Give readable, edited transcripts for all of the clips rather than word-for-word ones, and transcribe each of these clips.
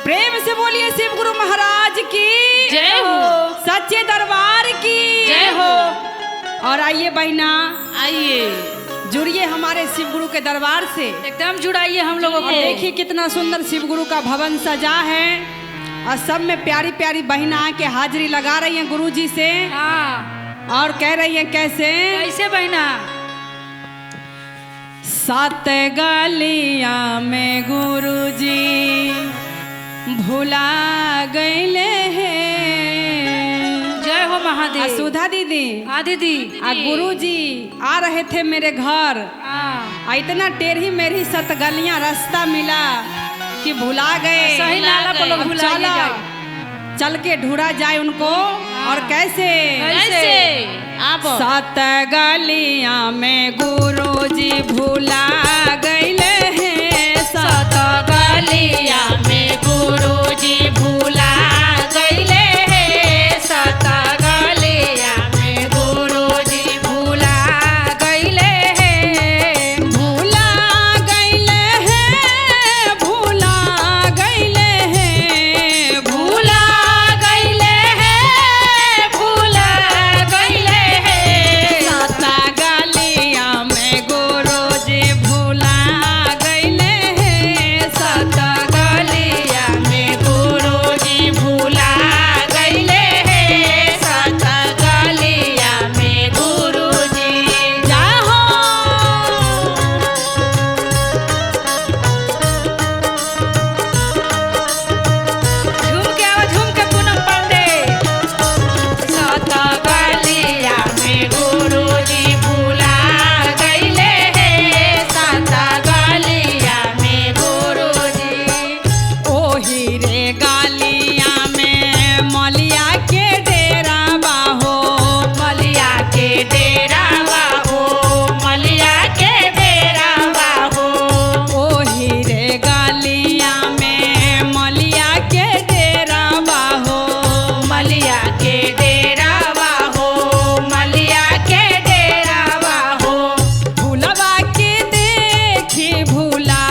प्रेम से बोलिए शिव गुरु महाराज की जय हो। सच्चे दरबार की जय हो। और आइए बहना, आइए जुड़िए हमारे शिव गुरु के दरबार से, एकदम जुड़ाइए हम लोगों को। देखिए कितना सुंदर शिव गुरु का भवन सजा है और सब में प्यारी प्यारी बहना आके हाजिरी लगा रही हैं गुरु जी से। हाँ, और कह रही हैं कैसे कैसे बहना? सात गलिया में गुरु जी भुला गईले हैं। जय हो महादेव। सुधा दीदी, हाँ दीदी। गुरु जी आ रहे थे मेरे घर, हाँ, इतना टेढ़ी मेरी सत गलियां रास्ता मिला कि भुला गए। सही नाला पर लोग भुला चलो, जाए। चल के ढूंढा जाए उनको। और कैसे आप सात गलिया में गुरु जी भुला गईले हैं। सात गलिया में गुरु जी भूला गईले हैं। सात गलिया में गुरु जी भूला गईले हैं। भूला गईले हैं, भूला गईले हैं, भूला गईले हैं। भूला गईले हैं। सात गलिया में गुरु जी भुला गईले हैं। सात गलिया में गुरु जी भूला गईले हैं। सात गलिया में गुरु जी जाहो झूम के आओ, झूम के पूनम पांडे। सात गलिया में गुरु जी भूला गईले हैं। सात गलिया में गुरु जी ओही रे गलिया में मलिया के डेरा बाहो। मलिया के डेरा बाहो। मलिया के डेरा बाहो। ओही रे गलिया में मलिया के डेरा बाहो। मलिया के डेरा बाहो। मलिया के डेरा बाहो। भुलवा के देखी भुला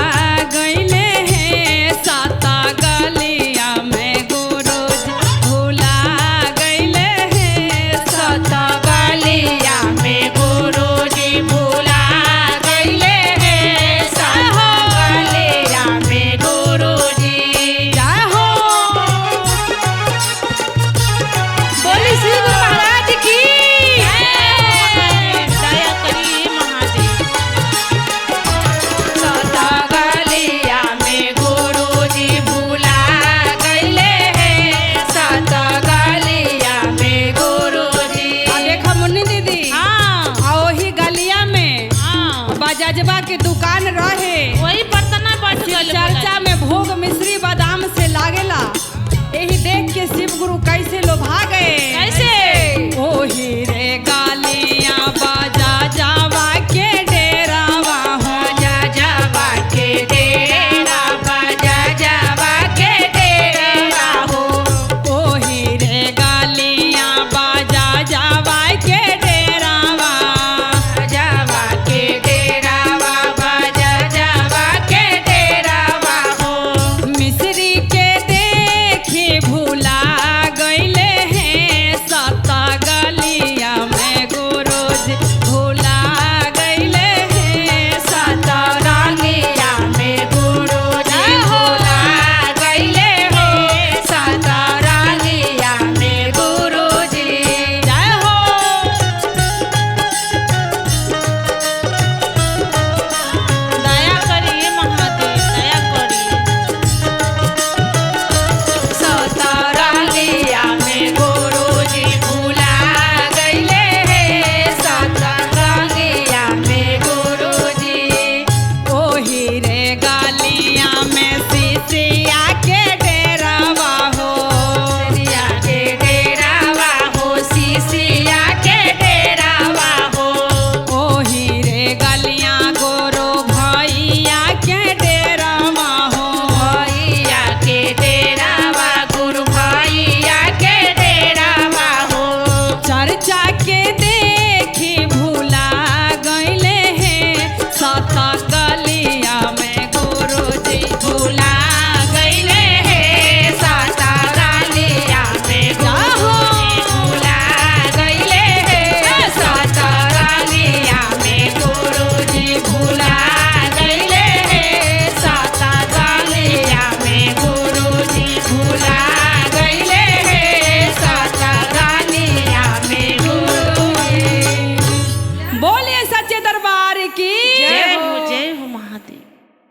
गईले हैं। सात गलिया में गुरु जी भुला गईले हैं। सात गलिया में गुरु जी भूला गईले हैं। सात गलिया में गुरु जी जाहो बोली श्री गुरु महाराज की दया करिए महादेव। सात गलिया में गुरु जी भूला गईले हैं। सात गलिया में गुरु जी देखा मुन्नी दीदी, हाँ, आ ओही गलिया में हाँ, बजजबा के दुकान रहे।